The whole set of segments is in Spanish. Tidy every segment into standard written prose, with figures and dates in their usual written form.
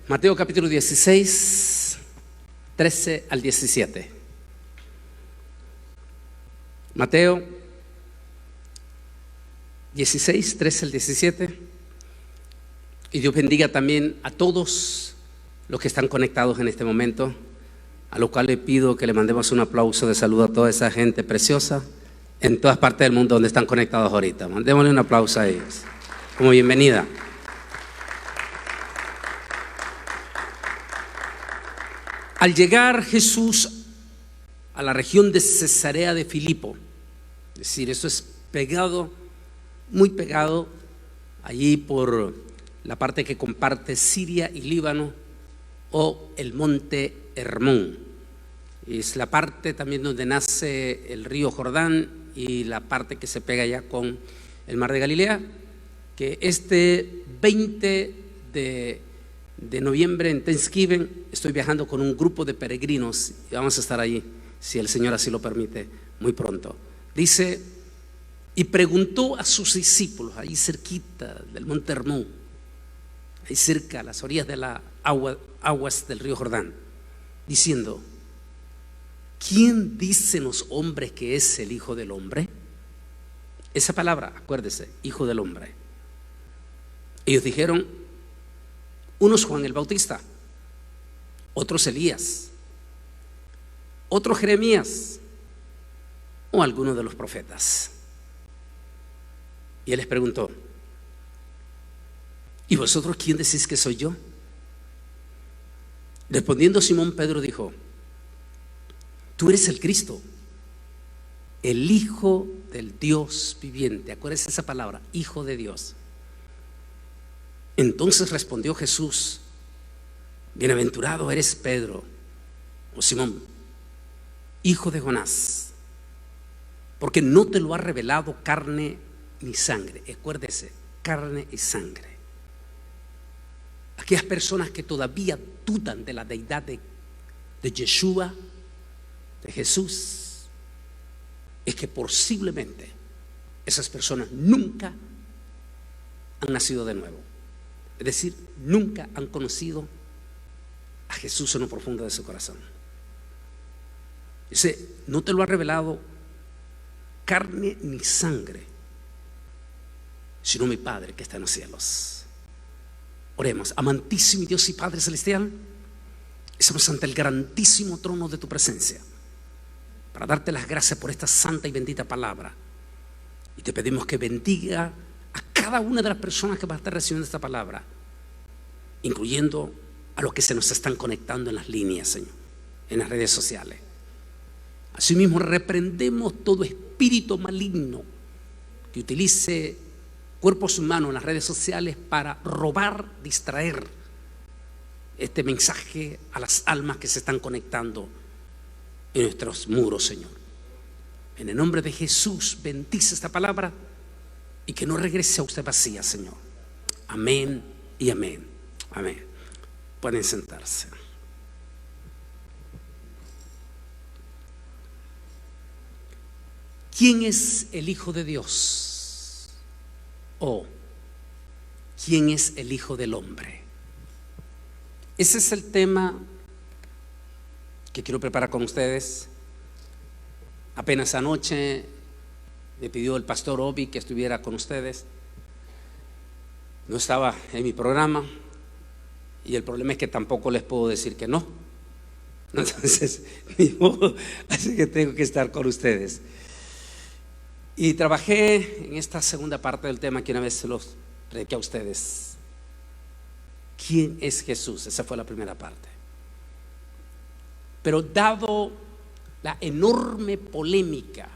Mateo capítulo 16, 13 al 17. Mateo 16, 13 al 17. Y Dios bendiga también a todos los que están conectados en este momento, a lo cual le pido que le mandemos un aplauso de saludo a toda esa gente preciosa en todas partes del mundo donde están conectados ahorita. Mandémosle un aplauso a ellos como bienvenida. Al llegar Jesús a la región de Cesarea de Filipo, es decir, eso es pegado, muy pegado, allí por la parte que comparte Siria y Líbano, o el monte Hermón. Es la parte también donde nace el río Jordán y la parte que se pega ya con el mar de Galilea, que este 20 de noviembre en Thanksgiving estoy viajando con un grupo de peregrinos y vamos a estar allí, si el Señor así lo permite, muy pronto. Dice, y preguntó a sus discípulos, ahí cerquita del monte Hermón, ahí cerca, a las orillas de las aguas del río Jordán, diciendo, ¿quién dicen los hombres que es el Hijo del Hombre? Esa palabra, acuérdese, Hijo del Hombre. Ellos dijeron, unos Juan el Bautista, otros Elías, otros Jeremías o alguno de los profetas. Y él les preguntó, ¿y vosotros quién decís que soy yo? Respondiendo Simón Pedro dijo, tú eres el Cristo, el Hijo del Dios viviente. Acuérdense esa palabra, Hijo de Dios. Entonces respondió Jesús, bienaventurado eres Pedro, o Simón, hijo de Jonás, porque no te lo ha revelado carne ni sangre. Acuérdese, carne y sangre. Aquellas personas que todavía dudan de la deidad de Yeshua, de Jesús, es que posiblemente esas personas nunca han nacido de nuevo. Es decir, nunca han conocido a Jesús en lo profundo de su corazón. Dice, no te lo ha revelado carne ni sangre, sino mi Padre que está en los cielos. Oremos. Amantísimo Dios y Padre celestial, estamos ante el grandísimo trono de tu presencia para darte las gracias por esta santa y bendita palabra. Y te pedimos que bendiga a cada una de las personas que va a estar recibiendo esta palabra, incluyendo a los que se nos están conectando en las líneas, Señor, en las redes sociales. Asimismo, reprendemos todo espíritu maligno que utilice cuerpos humanos en las redes sociales para robar, distraer este mensaje a las almas que se están conectando en nuestros muros, Señor. En el nombre de Jesús, bendice esta palabra y que no regrese a usted vacía, Señor. Amén y amén. Amén. Pueden sentarse. ¿Quién es el Hijo de Dios? ¿O quién es el Hijo del Hombre? Ese es el tema que quiero preparar con ustedes. Apenas anoche me pidió el pastor Obi que estuviera con ustedes. No estaba en mi programa y el problema es que tampoco les puedo decir que no. Entonces, ni modo, así que tengo que estar con ustedes. Y trabajé en esta segunda parte del tema que una vez se los prediqué a ustedes. ¿Quién es Jesús? Esa fue la primera parte. Pero dado la enorme polémica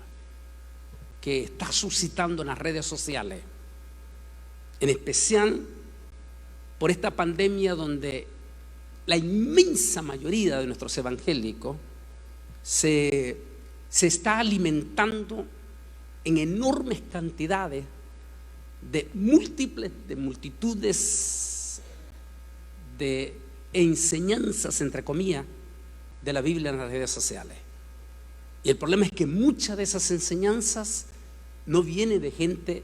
que está suscitando en las redes sociales, en especial por esta pandemia donde la inmensa mayoría de nuestros evangélicos se está alimentando en enormes cantidades de multitudes de enseñanzas, entre comillas, de la Biblia en las redes sociales. Y el problema es que muchas de esas enseñanzas no vienen de gente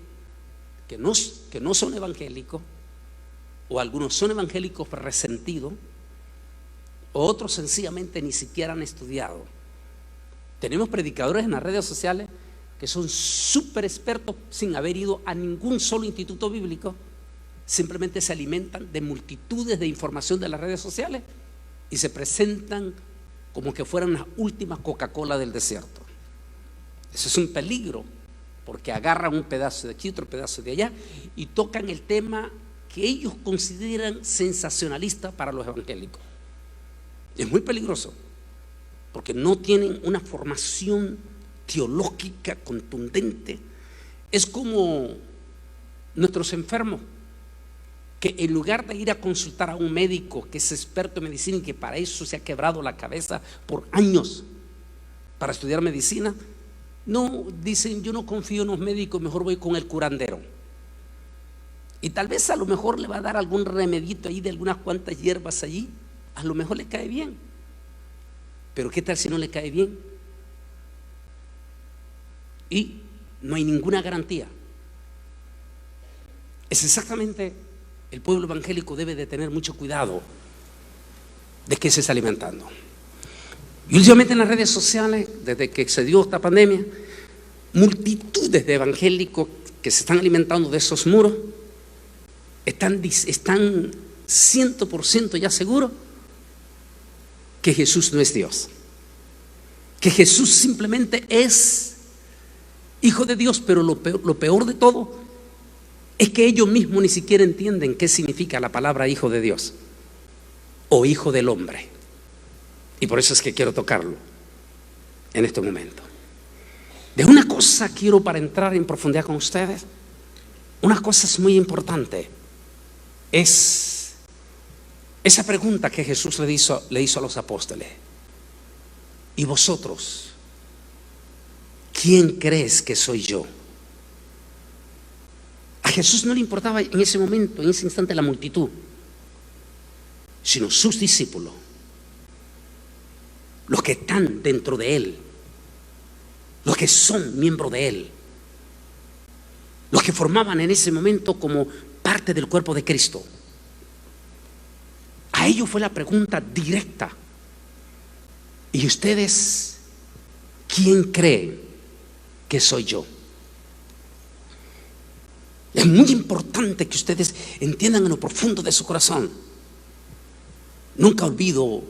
que no son evangélicos, o algunos son evangélicos resentidos, o otros sencillamente ni siquiera han estudiado. Tenemos predicadores en las redes sociales que son súper expertos sin haber ido a ningún solo instituto bíblico, simplemente se alimentan de multitudes de información de las redes sociales y se presentan como que fueran las últimas Coca-Cola del desierto. Eso es un peligro, porque agarran un pedazo de aquí, otro pedazo de allá y tocan el tema que ellos consideran sensacionalista para los evangélicos. Es muy peligroso, porque no tienen una formación teológica contundente. Es como nuestros enfermos, que en lugar de ir a consultar a un médico que es experto en medicina y que para eso se ha quebrado la cabeza por años para estudiar medicina, no, dicen: yo no confío en los médicos, mejor voy con el curandero. Y tal vez a lo mejor le va a dar algún remedito ahí de algunas cuantas hierbas allí, a lo mejor le cae bien. Pero ¿qué tal si no le cae bien? Y no hay ninguna garantía. Es exactamente, el pueblo evangélico debe de tener mucho cuidado de qué se está alimentando. Y últimamente en las redes sociales, desde que se dio esta pandemia, multitudes de evangélicos que se están alimentando de esos muros están 100% ya seguros que Jesús no es Dios, que Jesús simplemente es Hijo de Dios. Pero lo peor de todo es que ellos mismos ni siquiera entienden qué significa la palabra Hijo de Dios o Hijo del Hombre. Y por eso es que quiero tocarlo en este momento. De una cosa quiero, para entrar en profundidad con ustedes, una cosa es muy importante, es esa pregunta que Jesús le hizo a los apóstoles: ¿y vosotros quién crees que soy yo? A Jesús no le importaba en ese momento, en ese instante, la multitud, sino sus discípulos, los que están dentro de Él, los que son miembros de Él, los que formaban en ese momento como parte del cuerpo de Cristo. A ellos fue la pregunta directa: ¿y ustedes quién creen que soy yo? Es muy importante que ustedes entiendan en lo profundo de su corazón. Nunca olvido,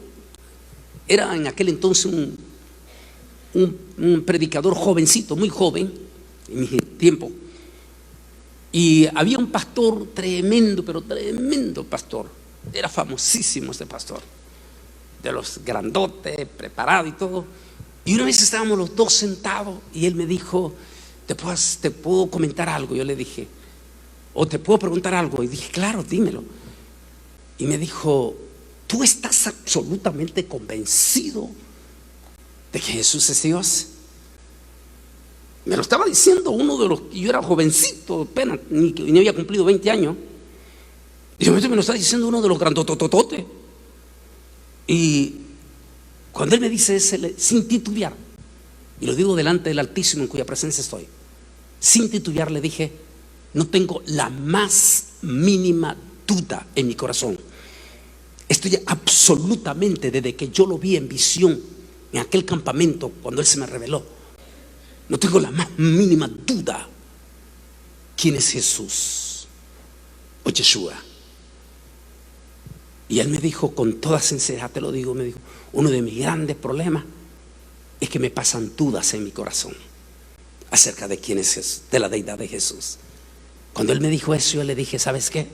era en aquel entonces un predicador jovencito, muy joven, en mi tiempo, y había un pastor tremendo, pero tremendo pastor. Era famosísimo este pastor, de los grandotes, preparado y todo. Y una vez estábamos los dos sentados y él me dijo: ¿te puedo comentar algo? Yo le dije: ¿o te puedo preguntar algo? Y dije: claro, dímelo. Y me dijo: ¿tú estás absolutamente convencido de que Jesús es Dios? Me lo estaba diciendo uno de los que yo era jovencito, apenas, ni había cumplido 20 años. Y de momento me lo está diciendo uno de los grandototototes. Y cuando él me dice eso, sin titubear, y lo digo delante del Altísimo en cuya presencia estoy, sin titubear le dije: no tengo la más mínima duda en mi corazón. Estoy absolutamente, desde que yo lo vi en visión en aquel campamento, cuando Él se me reveló, no tengo la más mínima duda quién es Jesús o Yeshua. Y Él me dijo con toda sinceridad, te lo digo, me dijo: uno de mis grandes problemas es que me pasan dudas en mi corazón acerca de quién es Jesús, de la deidad de Jesús. Cuando Él me dijo eso, yo le dije: ¿sabes qué?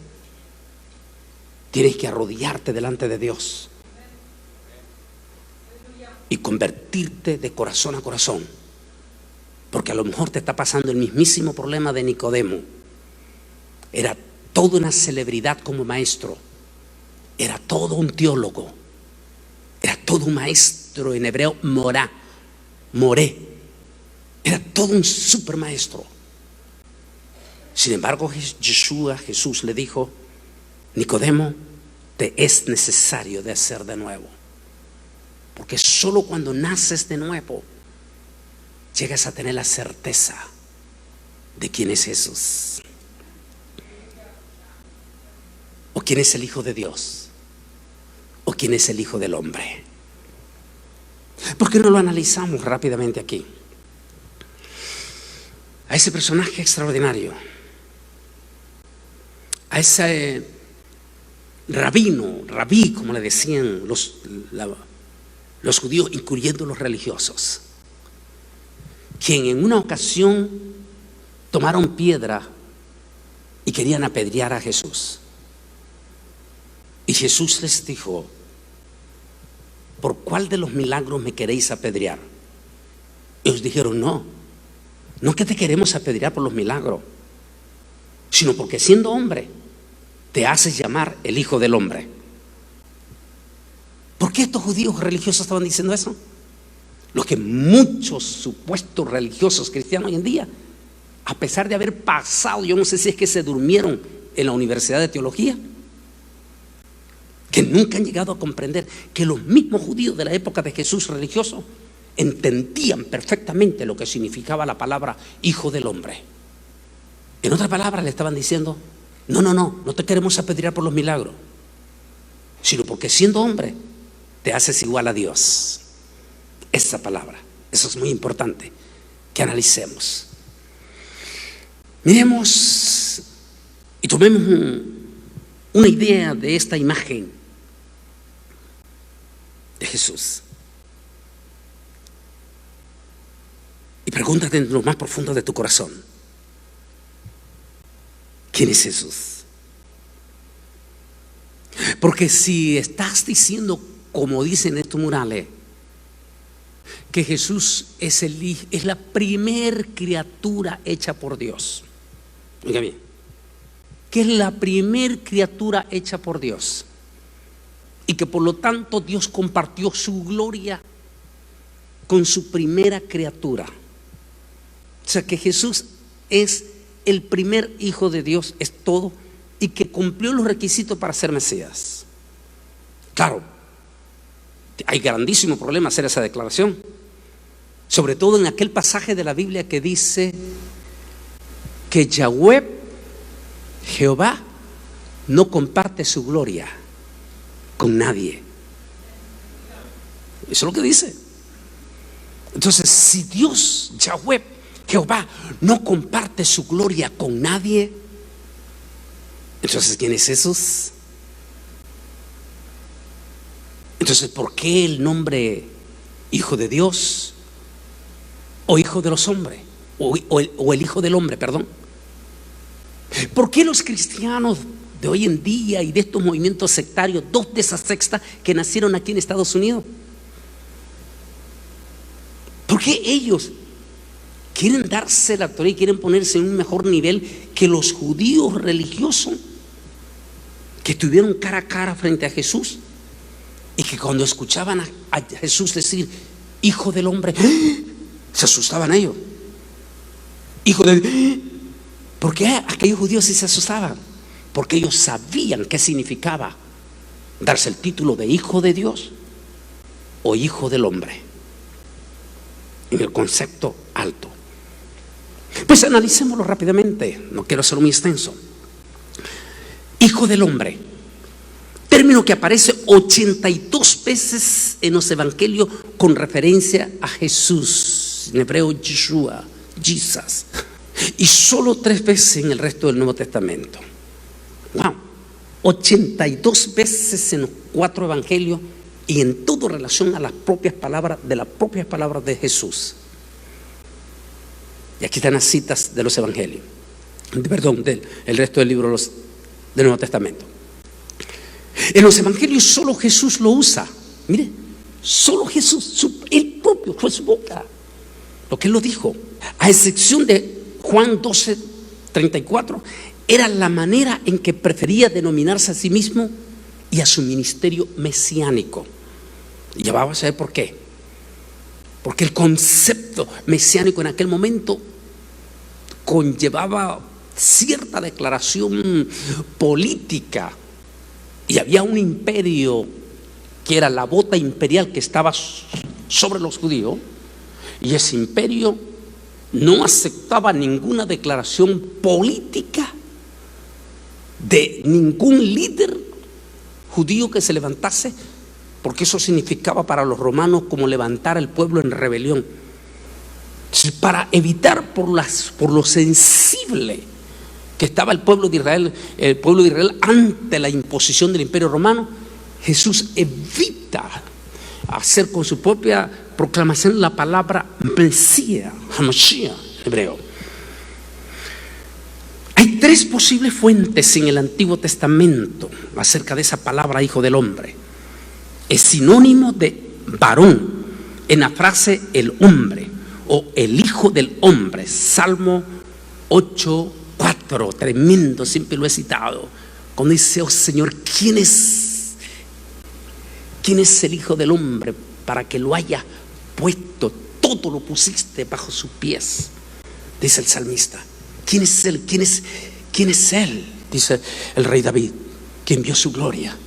Tienes que arrodillarte delante de Dios y convertirte de corazón a corazón, porque a lo mejor te está pasando el mismísimo problema de Nicodemo. Era toda una celebridad como maestro, era todo un teólogo, era todo un maestro, en hebreo moré, era todo un super maestro. Sin embargo, Jesús le dijo: Nicodemo, te es necesario de hacer de nuevo, porque solo cuando naces de nuevo llegas a tener la certeza de quién es Jesús. Ok, quién es el Hijo de Dios? ¿O quién es el Hijo del Hombre? ¿Por qué no lo analizamos rápidamente aquí? A ese personaje extraordinario, a ese rabí, como le decían los judíos, incluyendo los religiosos, quien en una ocasión tomaron piedra y querían apedrear a Jesús. Y Jesús les dijo: ¿por cuál de los milagros me queréis apedrear? Ellos dijeron: no que te queremos apedrear por los milagros, sino porque siendo hombre te haces llamar el Hijo del Hombre. ¿Por qué estos judíos religiosos estaban diciendo eso? Lo que muchos supuestos religiosos cristianos hoy en día, a pesar de haber pasado, yo no sé si es que se durmieron en la Universidad de Teología, que nunca han llegado a comprender que los mismos judíos de la época de Jesús religioso entendían perfectamente lo que significaba la palabra Hijo del Hombre. En otras palabras, le estaban diciendo: no te queremos apedrear por los milagros, sino porque siendo hombre te haces igual a Dios. Esa palabra, eso es muy importante que analicemos. Miremos y tomemos una idea de esta imagen de Jesús. Y pregúntate en lo más profundo de tu corazón: ¿quién es Jesús? Porque si estás diciendo, como dicen estos murales, que Jesús es la primer criatura hecha por Dios, oiga bien, que es la primer criatura hecha por Dios, y que por lo tanto Dios compartió su gloria con su primera criatura. O sea, que Jesús es el primer Hijo de Dios, es todo, y que cumplió los requisitos para ser Mesías. Claro, hay grandísimo problema hacer esa declaración, sobre todo en aquel pasaje de la Biblia que dice que Yahweh, Jehová, no comparte su gloria con nadie. Eso es lo que dice. Entonces, si Dios, Yahweh, Jehová, no comparte su gloria con nadie, entonces ¿quién es Jesús? Entonces, ¿por qué el nombre Hijo de Dios o Hijo de los hombres o el Hijo del Hombre, perdón? ¿Por qué los cristianos de hoy en día y de estos movimientos sectarios, dos de esas sectas que nacieron aquí en Estados Unidos, por qué ellos quieren darse la autoridad y quieren ponerse en un mejor nivel que los judíos religiosos que estuvieron cara a cara frente a Jesús y que cuando escuchaban a Jesús decir Hijo del Hombre, se asustaban ellos? Hijo de... ¿Por qué aquellos judíos sí se asustaban? Porque ellos sabían qué significaba darse el título de Hijo de Dios o Hijo del Hombre, en el concepto alto. Pues analicémoslo rápidamente, no quiero hacerlo muy extenso. Hijo del Hombre, término que aparece 82 veces en los evangelios con referencia a Jesús, en hebreo Yeshua, Jesus, y solo 3 veces en el resto del Nuevo Testamento. Wow, 82 veces en los 4 evangelios y en todo relación a las propias palabras de Jesús. Y aquí están las citas de los evangelios, el resto del libro del Nuevo Testamento. En los evangelios solo Jesús lo usa. Mire, solo Jesús, él propio, fue su boca, lo que él lo dijo, a excepción de Juan 12:34, era la manera en que prefería denominarse a sí mismo y a su ministerio mesiánico. Y ya vamos a ver por qué. Porque el concepto mesiánico en aquel momento conllevaba cierta declaración política, y había un imperio que era la bota imperial que estaba sobre los judíos, y ese imperio no aceptaba ninguna declaración política de ningún líder judío que se levantase, porque eso significaba para los romanos como levantar al pueblo en rebelión. Entonces, para evitar por lo sensible que estaba el pueblo de Israel ante la imposición del imperio romano, Jesús evita hacer con su propia proclamación la palabra Mesías, Hamashiach, hebreo. Hay tres posibles fuentes en el Antiguo Testamento acerca de esa palabra hijo del hombre. Es sinónimo de varón en la frase el hombre o el hijo del hombre. Salmo 8:4, tremendo, siempre lo he citado, cuando dice: oh Señor, ¿quién es el hijo del hombre para que lo haya puesto? Todo lo pusiste bajo sus pies, dice el salmista. ¿Quién es él? ¿Quién es él? Dice el rey David, quien vio su gloria.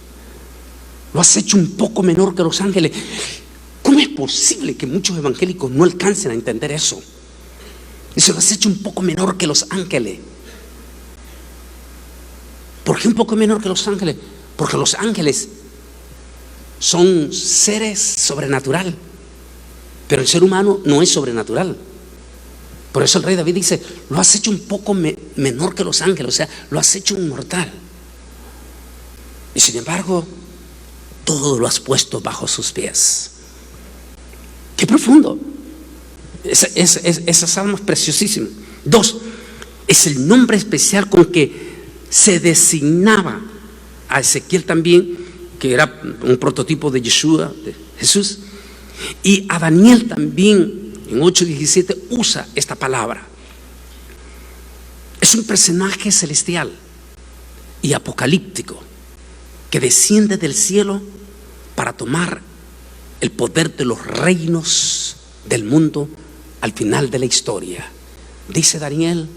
Lo has hecho un poco menor que los ángeles. ¿Cómo es posible que muchos evangélicos no alcancen a entender eso? Dice: lo has hecho un poco menor que los ángeles. ¿Por qué un poco menor que los ángeles? Porque los ángeles son seres sobrenaturales, pero el ser humano no es sobrenatural. Por eso el rey David dice: lo has hecho un poco menor que los ángeles, o sea, lo has hecho un mortal. Y sin embargo, todo lo has puesto bajo sus pies. ¡Qué profundo! Ese salmo es preciosísimo. 2, es el nombre especial con que se designaba a Ezequiel también, que era un prototipo de Yeshua, de Jesús, y a Daniel también en 8:17 usa esta palabra. Es un personaje celestial y apocalíptico que desciende del cielo para tomar el poder de los reinos del mundo al final de la historia. Dice Daniel,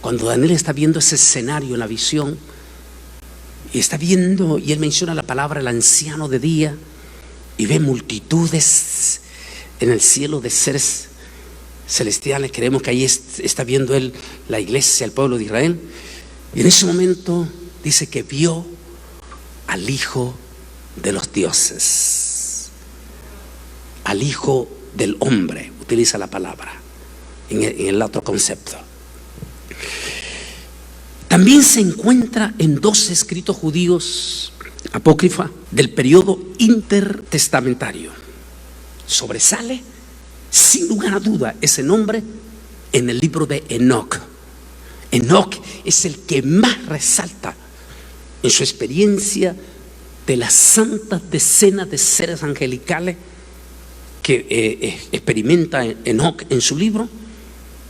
cuando Daniel está viendo ese escenario en la visión, y está viendo, y él menciona la palabra el anciano de día, y ve multitudes en el cielo de seres celestiales. Creemos que ahí está viendo él la iglesia, el pueblo de Israel, y en ese momento dice que vio al Hijo de los dioses, al Hijo del hombre, utiliza la palabra en el otro concepto. También se encuentra en 2 escritos judíos apócrifa del periodo intertestamentario. Sobresale sin lugar a duda ese nombre en el libro de Enoc. Enoc es el que más resalta en su experiencia de las santas decenas de seres angelicales que experimenta Enoc en su libro.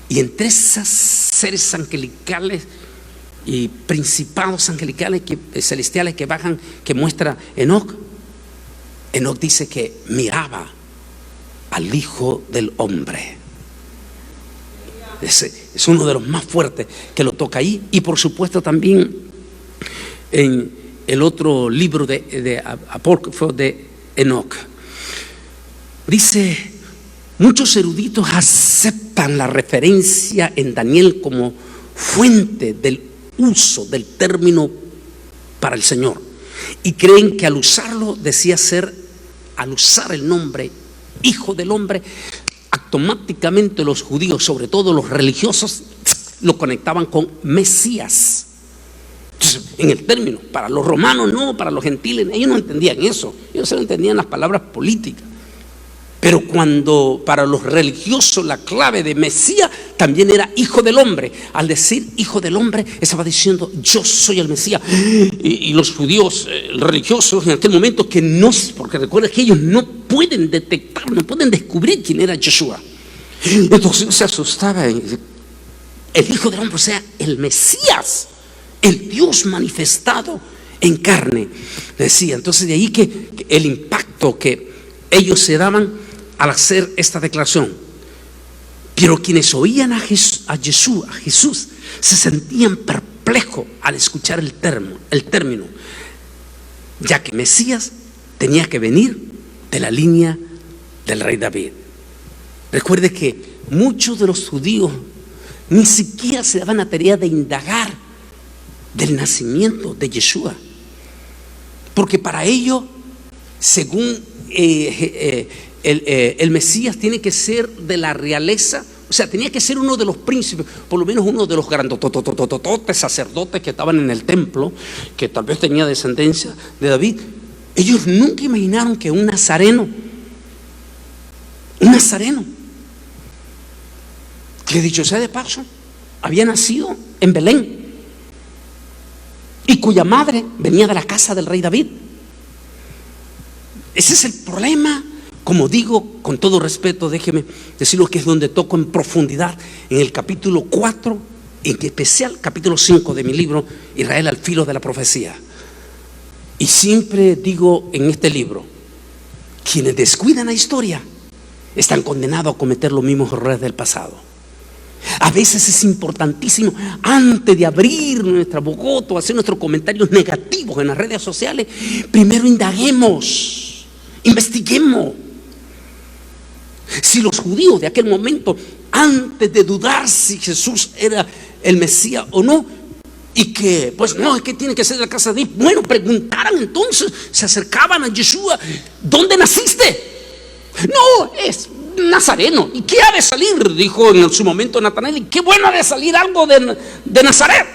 Y entre esos seres angelicales y principados angelicales celestiales que bajan, que muestra Enoc dice que miraba al Hijo del Hombre. Es uno de los más fuertes que lo toca ahí. Y por supuesto también en el otro libro de apócrifo de Enoc dice: muchos eruditos aceptan la referencia en Daniel como fuente del uso del término para el Señor, y creen que al usarlo al usar el nombre Hijo del Hombre, automáticamente los judíos, sobre todo los religiosos, lo conectaban con Mesías. Entonces, en el término, para los romanos no, para los gentiles, ellos no entendían eso, ellos solo entendían las palabras políticas. Pero cuando para los religiosos la clave de Mesías también era Hijo del Hombre, al decir Hijo del Hombre estaba diciendo: yo soy el Mesías. Y los judíos religiosos en aquel momento, que no, porque recuerda que ellos no pueden detectar, no pueden descubrir quién era Yeshua, entonces se asustaba. El Hijo del Hombre, o sea, el Mesías, el Dios manifestado en carne, decía. Entonces de ahí que el impacto que ellos se daban al hacer esta declaración. Pero quienes oían a Jesús se sentían perplejos al escuchar el término, ya que Mesías tenía que venir de la línea del rey David. Recuerde que muchos de los judíos ni siquiera se daban la tarea de indagar del nacimiento de Yeshua. Porque para ello, según el Mesías, tiene que ser de la realeza. O sea, tenía que ser uno de los príncipes, por lo menos uno de los grandotototototes sacerdotes que estaban en el templo, que tal vez tenía descendencia de David. Ellos nunca imaginaron que un nazareno, que dicho sea de paso, había nacido en Belén y cuya madre venía de la casa del rey David. Ese es el problema. Como digo, con todo respeto, déjeme decirlo, que es donde toco en profundidad en el capítulo 4, en especial capítulo 5 de mi libro Israel al filo de la profecía. Y siempre digo en este libro, quienes descuidan la historia están condenados a cometer los mismos errores del pasado. A veces es importantísimo, antes de abrir nuestra boca o hacer nuestros comentarios negativos en las redes sociales, primero indaguemos, investiguemos. Si los judíos de aquel momento, antes de dudar si Jesús era el Mesías o no, y que pues no, es que tiene que ser de la casa de David, bueno, preguntaran entonces, se acercaban a Yeshua: ¿dónde naciste? No, es nazareno. ¿Y qué ha de salir? Dijo en su momento Natanael: ¿y qué bueno ha de salir algo de Nazaret?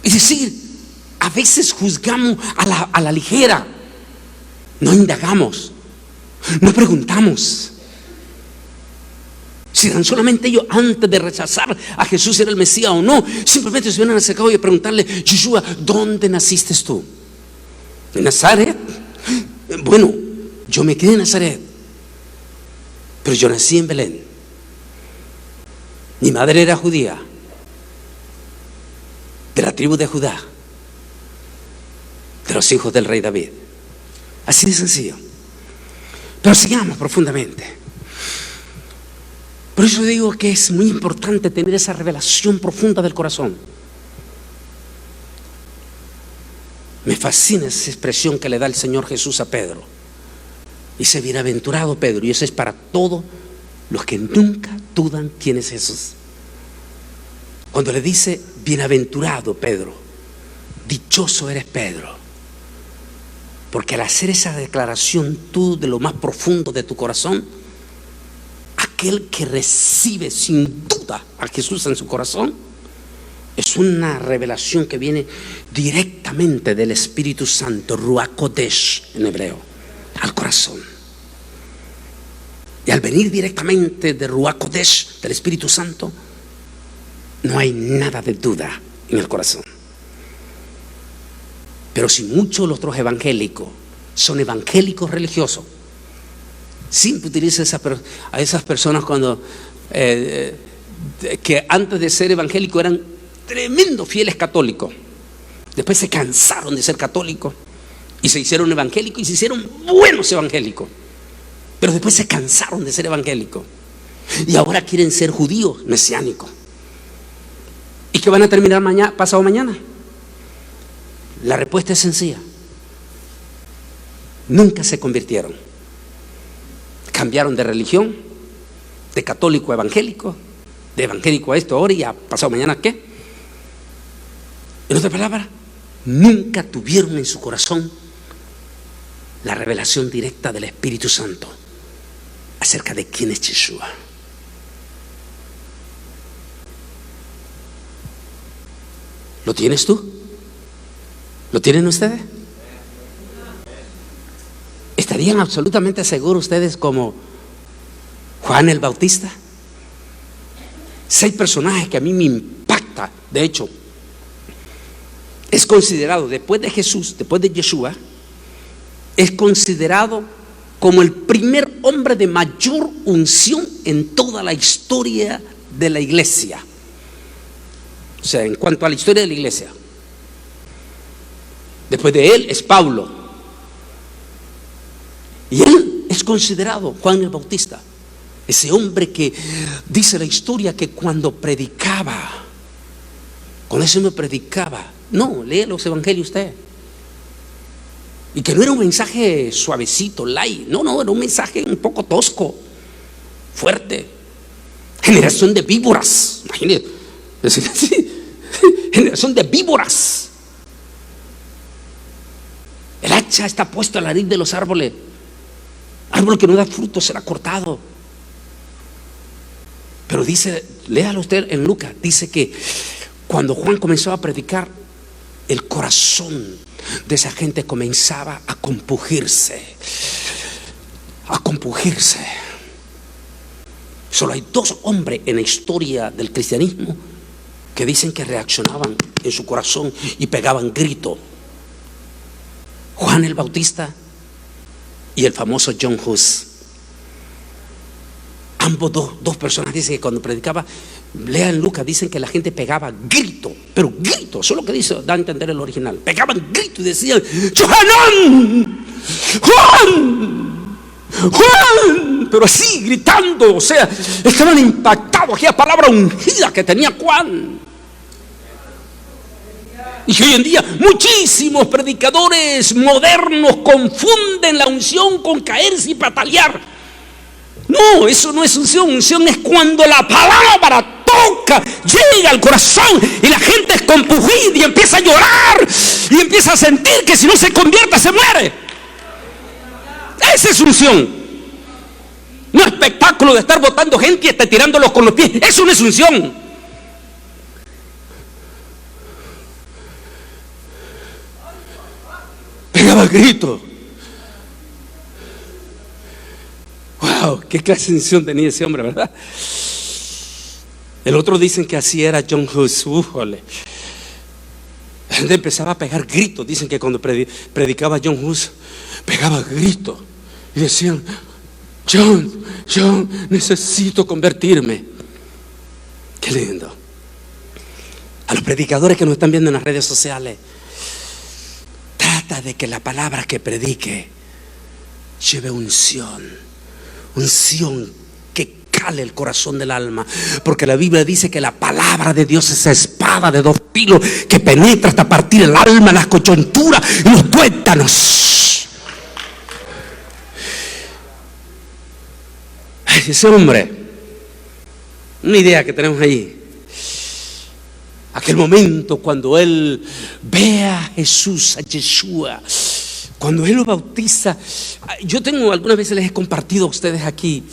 Es decir, a veces juzgamos a la ligera, no indagamos, no preguntamos. Si tan solamente ellos, antes de rechazar a Jesús era el Mesías o no, simplemente se hubieran acercado y preguntarle: Yeshua, ¿dónde naciste tú? ¿En Nazaret? Bueno, yo me crié en Nazaret, pero yo nací en Belén. Mi madre era judía, de la tribu de Judá, de los hijos del rey David. Así de sencillo. Pero sigamos profundamente. Por eso digo que es muy importante tener esa revelación profunda del corazón. Me fascina esa expresión que le da el Señor Jesús a Pedro. Dice: bienaventurado Pedro. Y eso es para todos los que nunca dudan quién es Jesús. Cuando le dice: bienaventurado Pedro, dichoso eres Pedro. Porque al hacer esa declaración tú de lo más profundo de tu corazón, aquel que recibe sin duda a Jesús en su corazón, es una revelación que viene directamente del Espíritu Santo, Ruach Kodesh en hebreo, al corazón. Y al venir directamente de Ruach Kodesh, del Espíritu Santo, no hay nada de duda en el corazón. Pero si muchos de los otros evangélicos son evangélicos religiosos, siempre utiliza a esas personas cuando que antes de ser evangélicos eran tremendos fieles católicos, después se cansaron de ser católicos y se hicieron evangélicos y se hicieron buenos evangélicos, pero después se cansaron de ser evangélicos y ahora quieren ser judíos mesiánicos. ¿Y qué van a terminar pasado mañana? La respuesta es sencilla: nunca se convirtieron. Cambiaron de religión, de católico a evangélico, de evangélico a esto ahora, y a pasado mañana ¿qué? En otra palabra, nunca tuvieron en su corazón la revelación directa del Espíritu Santo acerca de quién es Yeshua. ¿Lo tienes tú? ¿Lo tienen ustedes? ¿Estarían absolutamente seguros ustedes como Juan el Bautista? 6 personajes que a mí me impacta. De hecho, es considerado, después de Jesús, después de Yeshua, es considerado como el primer hombre de mayor unción en toda la historia de la iglesia. O sea, en cuanto a la historia de la iglesia. Después de él es Pablo. Y él es considerado, Juan el Bautista, ese hombre que dice la historia que cuando predicaba, no, lee los evangelios usted, y que no era un mensaje suavecito, light, no, era un mensaje un poco tosco, fuerte. Generación de víboras, imagínate, generación de víboras. hacha está puesta a la raíz de los árboles. Árbol que no da fruto será cortado. Pero dice, léalo usted en Lucas, dice que cuando Juan comenzó a predicar, el corazón de esa gente comenzaba a compungirse. A compungirse. Solo hay 2 hombres en la historia del cristianismo que dicen que reaccionaban en su corazón y pegaban grito: Juan el Bautista y el famoso John Hus. Ambos dos personas dicen que cuando predicaba, lean Lucas, dicen que la gente pegaba grito, pero grito, eso es lo que dice, da a entender el original. Pegaban grito y decían: ¡Johanán! ¡Juan! ¡Juan! Pero así gritando, o sea, estaban impactados. Aquella palabra ungida que tenía Juan. Y que hoy en día muchísimos predicadores modernos confunden la unción con caerse y patalear. No, eso no es unción. Unción es cuando la palabra toca, llega al corazón y la gente es compungida y empieza a llorar y empieza a sentir que si no se convierte se muere. Esa es unción. No espectáculo de estar botando gente y estar tirándolos con los pies. Eso no es unción. Pegaba gritos. Wow, qué clase de unción tenía ese hombre, ¿verdad? El otro dicen que así era John Hus. La gente empezaba a pegar gritos. Dicen que cuando predicaba John Hus, pegaba gritos y decían: John, necesito convertirme. Qué lindo. A los predicadores que nos están viendo en las redes sociales, trata de que la palabra que predique lleve unción que cale el corazón del alma, porque la Biblia dice que la palabra de Dios es espada de 2 filos que penetra hasta partir el alma, las coyunturas y los tuétanos. Ese hombre, una idea que tenemos allí, aquel momento cuando él ve a Jesús, a Yeshua, cuando él lo bautiza. Yo tengo, algunas veces les he compartido a ustedes aquí,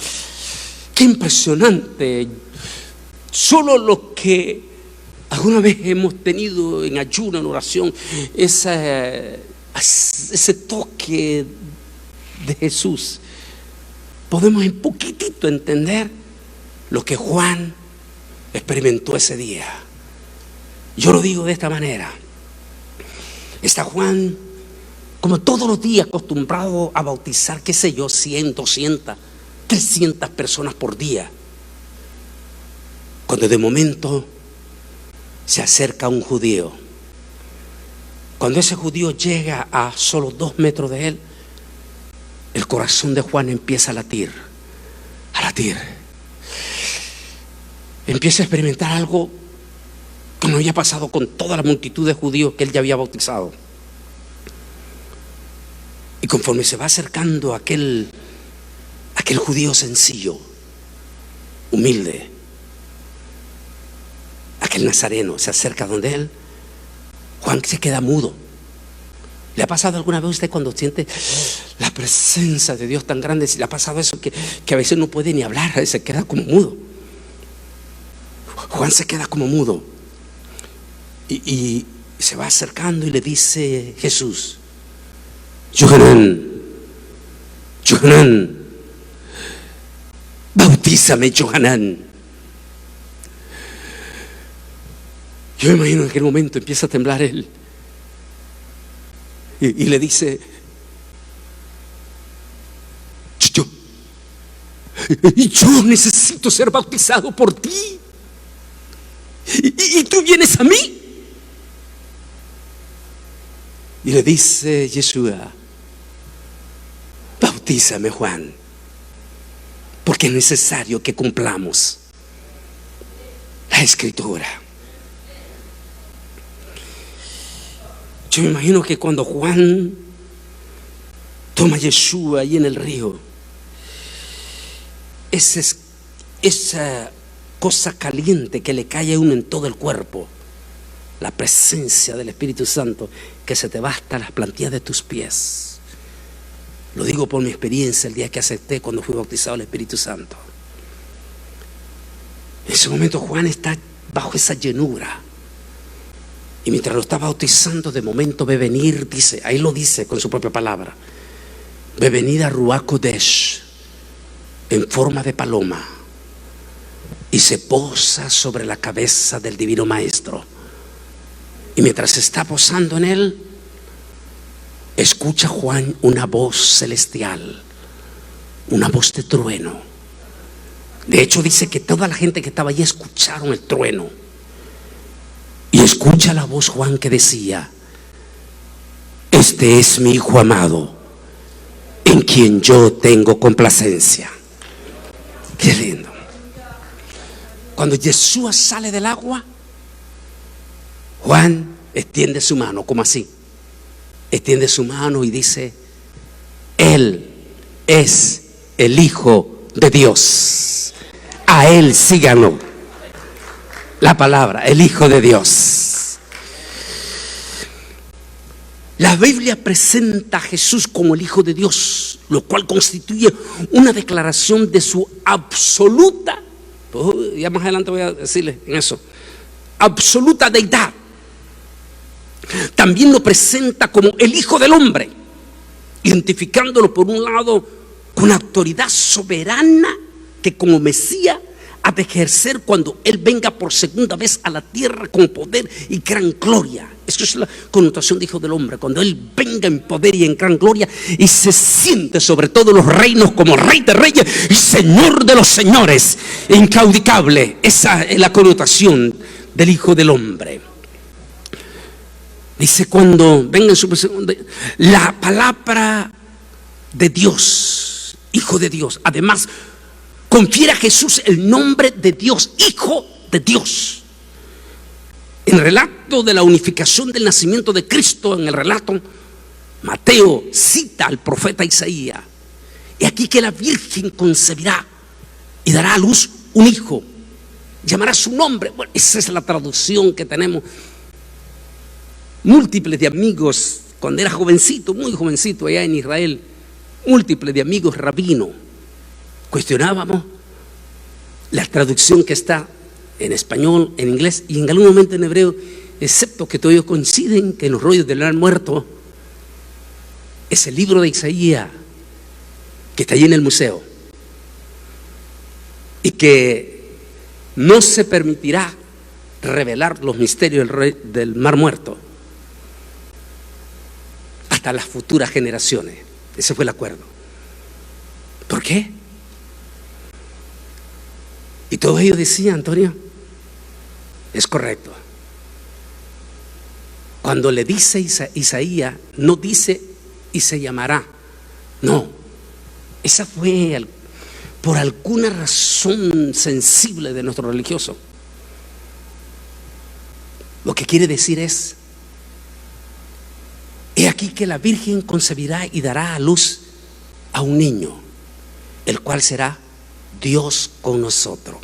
qué impresionante. Solo lo que alguna vez hemos tenido en ayuno, en oración, ese toque de Jesús, podemos en poquitito entender lo que Juan experimentó ese día. Yo lo digo de esta manera: está Juan, como todos los días, acostumbrado a bautizar, qué sé yo, 100, 200, 300 personas por día, cuando de momento se acerca un judío. Cuando ese judío llega a solo 2 metros de él, el corazón de Juan empieza a latir, empieza a experimentar algo que no había pasado con toda la multitud de judíos que él ya había bautizado. Y conforme se va acercando a aquel judío sencillo, humilde, aquel nazareno, se acerca donde él, Juan se queda mudo. ¿Le ha pasado alguna vez a usted cuando siente la presencia de Dios tan grande? ¿Le ha pasado eso que a veces no puede ni hablar, se queda como mudo? Juan se queda como mudo y se va acercando y le dice Jesús: Johanán, bautízame, Johanán. Yo me imagino en aquel momento empieza a temblar él y le dice: yo necesito ser bautizado por ti y tú vienes a mí. Y le dice Yeshua: bautízame, Juan, porque es necesario que cumplamos la Escritura. Yo me imagino que cuando Juan toma a Yeshua ahí en el río, esa cosa caliente que le cae a uno en todo el cuerpo, la presencia del Espíritu Santo que se te va hasta las plantillas de tus pies. Lo digo por mi experiencia el día que acepté cuando fui bautizado el Espíritu Santo. En ese momento Juan está bajo esa llenura. Y mientras lo está bautizando, de momento ve venir, dice, ahí lo dice con su propia palabra, ve venir a Ruach Kodesh en forma de paloma y se posa sobre la cabeza del Divino Maestro. Y mientras se está posando en él, escucha Juan una voz celestial, una voz de trueno. De hecho dice que toda la gente que estaba allí escucharon el trueno. Y escucha la voz Juan que decía: este es mi Hijo amado, en quien yo tengo complacencia. Qué lindo. Cuando Yeshua sale del agua, Juan extiende su mano, como así. Extiende su mano y dice: Él es el Hijo de Dios. A Él síganlo. La palabra, el Hijo de Dios. La Biblia presenta a Jesús como el Hijo de Dios, lo cual constituye una declaración de su absoluta, ya más adelante voy a decirle en eso, absoluta deidad. También lo presenta como el Hijo del Hombre, identificándolo por un lado con la autoridad soberana que como Mesías ha de ejercer cuando Él venga por segunda vez a la tierra con poder y gran gloria. Eso es la connotación de Hijo del Hombre, cuando Él venga en poder y en gran gloria y se siente sobre todos los reinos como Rey de Reyes y Señor de los Señores, incaudicable. Esa es la connotación del Hijo del Hombre. Dice: cuando venga en su presencia, la palabra de Dios, Hijo de Dios, además confiere a Jesús el nombre de Dios, Hijo de Dios. En el relato de la unificación del nacimiento de Cristo, en el relato, Mateo cita al profeta Isaías: he aquí que la Virgen concebirá y dará a luz un hijo, llamará su nombre. Bueno, esa es la traducción que tenemos. Múltiples de amigos, cuando era jovencito, muy jovencito allá en Israel, múltiples de amigos rabinos, cuestionábamos la traducción que está en español, en inglés y en algún momento en hebreo, excepto que todos coinciden que en los rollos del Mar Muerto, ese libro de Isaías que está allí en el museo y que no se permitirá revelar los misterios del Mar Muerto hasta las futuras generaciones. Ese fue el acuerdo. ¿Por qué? Y todos ellos decían: Antonio, es correcto. Cuando le dice Isaías, no dice y se llamará. No, esa fue por alguna razón sensible de nuestro religioso. Lo que quiere decir es: he aquí que la Virgen concebirá y dará a luz a un niño, el cual será Dios con nosotros.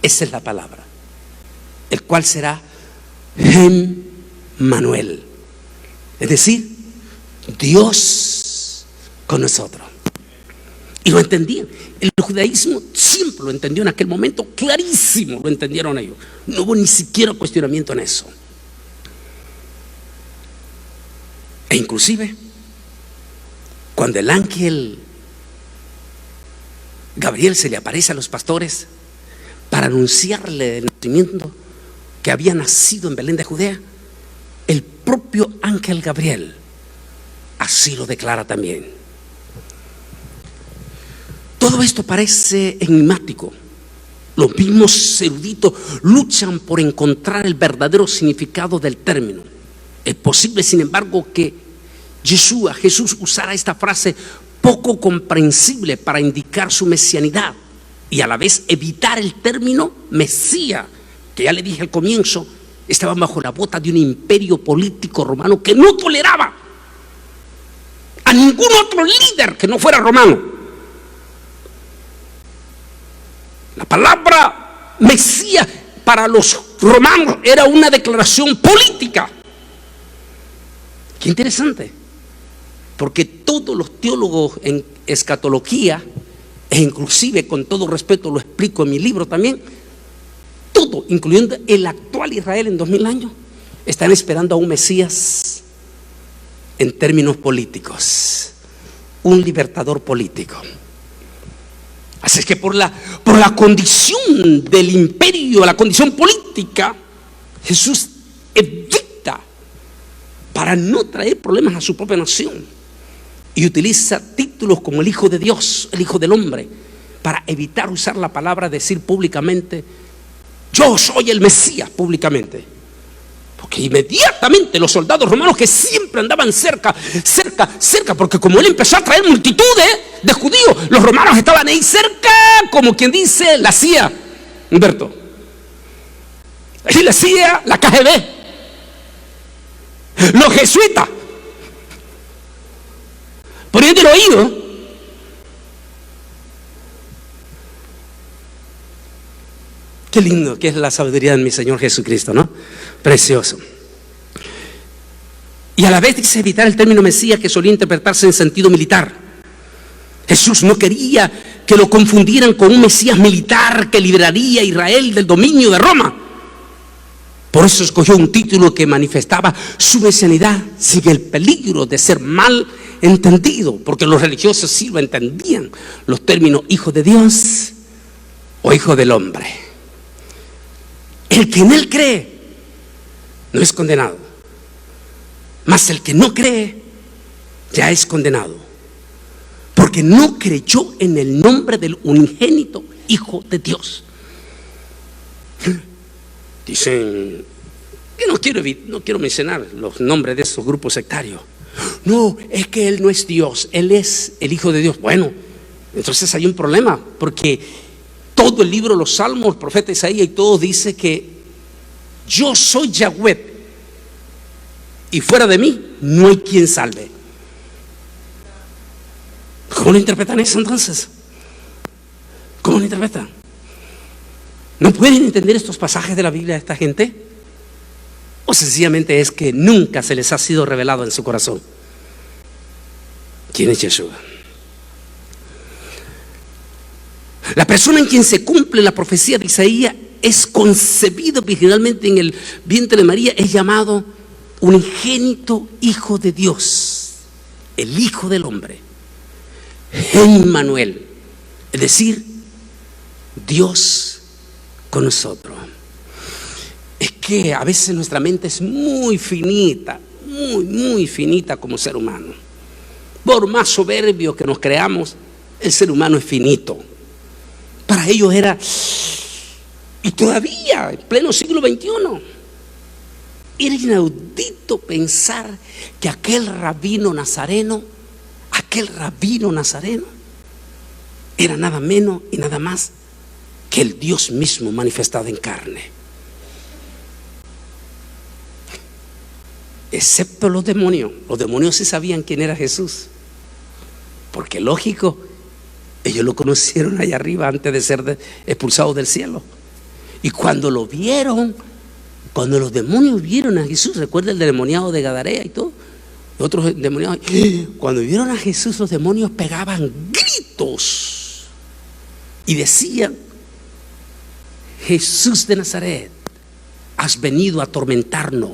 Esa es la palabra. El cual será Emmanuel, es decir, Dios con nosotros. Y lo entendían. El judaísmo siempre lo entendió en aquel momento, clarísimo, lo entendieron ellos. No hubo ni siquiera cuestionamiento en eso. E inclusive, cuando el ángel Gabriel se le aparece a los pastores para anunciarle el nacimiento que había nacido en Belén de Judea, el propio ángel Gabriel así lo declara también. Todo esto parece enigmático. Los mismos eruditos luchan por encontrar el verdadero significado del término. Es posible, sin embargo, que Jesús usara esta frase poco comprensible para indicar su mesianidad y a la vez evitar el término Mesías, que ya le dije al comienzo, estaban bajo la bota de un imperio político romano que no toleraba a ningún otro líder que no fuera romano. La palabra Mesías para los romanos era una declaración política. Qué interesante, porque todos los teólogos en escatología, e inclusive con todo respeto lo explico en mi libro también, todo, incluyendo el actual Israel en 2000 años, están esperando a un Mesías en términos políticos, un libertador político. Así es que por la condición del imperio, la condición política, Jesús evita para no traer problemas a su propia nación y utiliza títulos como el Hijo de Dios, el Hijo del Hombre, para evitar usar la palabra, decir públicamente: yo soy el Mesías, públicamente. Porque inmediatamente los soldados romanos, que siempre andaban cerca, porque como él empezó a traer multitudes de judíos, los romanos estaban ahí cerca, como quien dice la CIA, Humberto. Ahí la CIA, la KGB, los jesuitas, poniendo el oído. Qué lindo que es la sabiduría de mi Señor Jesucristo, ¿no? Precioso. Y a la vez dice evitar el término Mesías, que solía interpretarse en sentido militar. Jesús no quería que lo confundieran con un Mesías militar que liberaría a Israel del dominio de Roma. Por eso escogió un título que manifestaba su mesianidad sin el peligro de ser mal entendido, porque los religiosos sí lo entendían, los términos Hijo de Dios o Hijo del Hombre. El que en él cree no es condenado, mas el que no cree ya es condenado, porque no creyó en el nombre del unigénito Hijo de Dios. Dicen que no quiero mencionar los nombres de esos grupos sectarios. No, es que él no es Dios, él es el Hijo de Dios. Bueno, entonces hay un problema, porque todo el libro de los Salmos, el profeta Isaías y todo dice que yo soy Yahweh y fuera de mí no hay quien salve. ¿Cómo lo interpretan eso entonces? ¿Cómo lo interpretan? ¿No pueden entender estos pasajes de la Biblia a esta gente? ¿O sencillamente es que nunca se les ha sido revelado en su corazón quién es Yeshua? La persona en quien se cumple la profecía de Isaías es concebido originalmente en el vientre de María, es llamado unigénito Hijo de Dios, el Hijo del Hombre, Emmanuel, es decir, Dios con nosotros. Es que a veces nuestra mente es muy finita, muy finita como ser humano. Por más soberbio que nos creamos, el ser humano es finito. Para ellos era, y todavía en pleno siglo XXI, era inaudito pensar que aquel rabino nazareno era nada menos y nada más que el Dios mismo manifestado en carne. Excepto los demonios sí sabían quién era Jesús, porque lógico, ellos lo conocieron allá arriba antes de ser expulsados del cielo. Y cuando lo vieron, cuando los demonios vieron a Jesús, recuerda el demoniado de Gadarea y todo, los otros demoniados, cuando vieron a Jesús, los demonios pegaban gritos y decían: Jesús de Nazaret, has venido a atormentarnos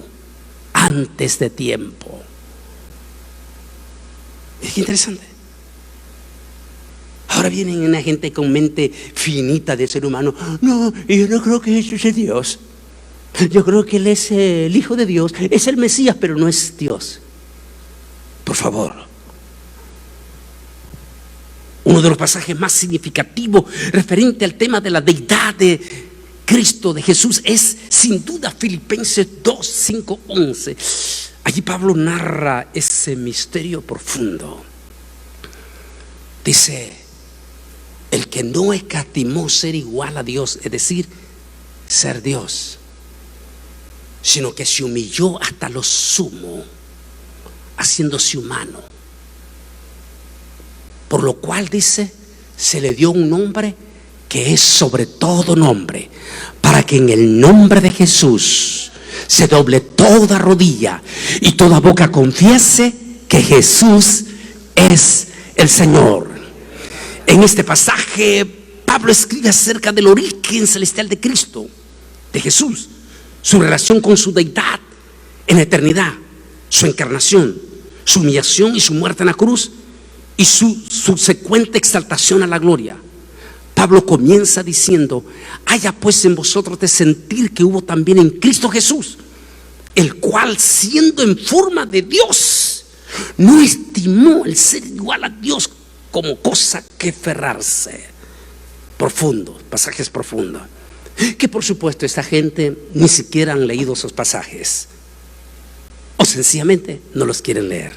antes de tiempo. Es interesante. Ahora vienen una gente con mente finita del ser humano. No, yo no creo que Jesús es Dios. Yo creo que Él es el Hijo de Dios, es el Mesías, pero no es Dios. Por favor. Uno de los pasajes más significativos referente al tema de la deidad de Cristo, de Jesús, es sin duda Filipenses 2, 5, 11. Allí Pablo narra ese misterio profundo. Dice: el que no escatimó ser igual a Dios, es decir, ser Dios, sino que se humilló hasta lo sumo, haciéndose humano. Por lo cual, dice, se le dio un nombre que es sobre todo nombre, para para que en el nombre de Jesús se doble toda rodilla y toda boca confiese que Jesús es el Señor. En este pasaje Pablo escribe acerca del origen celestial de Cristo, de Jesús, su relación con su deidad en la eternidad, su encarnación, su humillación y su muerte en la cruz y su subsecuente exaltación a la gloria. Pablo comienza diciendo: haya pues en vosotros de sentir que hubo también en Cristo Jesús, el cual, siendo en forma de Dios, no estimó el ser igual a Dios como cosa que aferrarse. Profundo, pasajes profundos, que por supuesto esta gente ni siquiera han leído esos pasajes, o sencillamente no los quieren leer.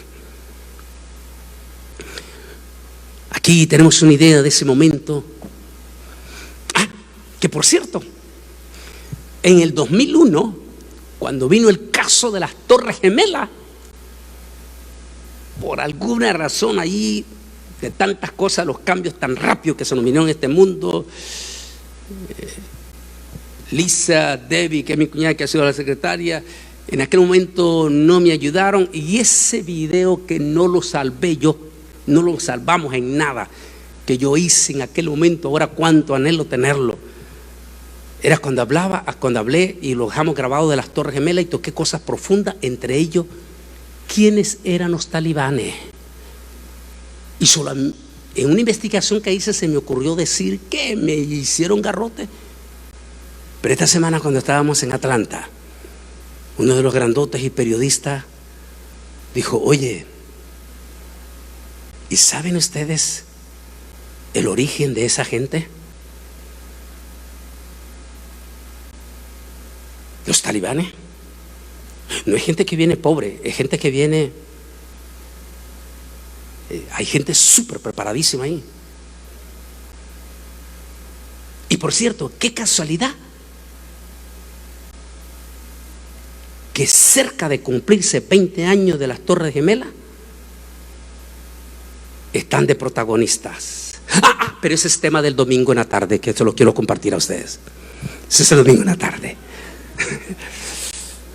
Aquí tenemos una idea de ese momento. Que por cierto, en el 2001, cuando vino el caso de las Torres Gemelas, por alguna razón allí, de tantas cosas, los cambios tan rápidos que se nos vinieron en este mundo, Lisa, Debbie, que es mi cuñada que ha sido la secretaria, en aquel momento no me ayudaron, y ese video que no lo salvé yo, no lo salvamos en nada, que yo hice en aquel momento, ahora cuánto anhelo tenerlo. Era cuando hablé y lo dejamos grabado de las Torres Gemelas y toqué cosas profundas, entre ellos, ¿quiénes eran los talibanes? Y solo en una investigación que hice se me ocurrió decir que me hicieron garrote. Pero esta semana, cuando estábamos en Atlanta, uno de los grandotes y periodistas dijo: oye, ¿y saben ustedes el origen de esa gente? Los talibanes no es gente que viene pobre, es gente que viene, hay gente súper preparadísima ahí. Y por cierto, qué casualidad que cerca de cumplirse 20 años de las Torres Gemelas están de protagonistas. Pero ese es tema del domingo en la tarde, que eso lo quiero compartir a ustedes. Ese es el domingo en la tarde.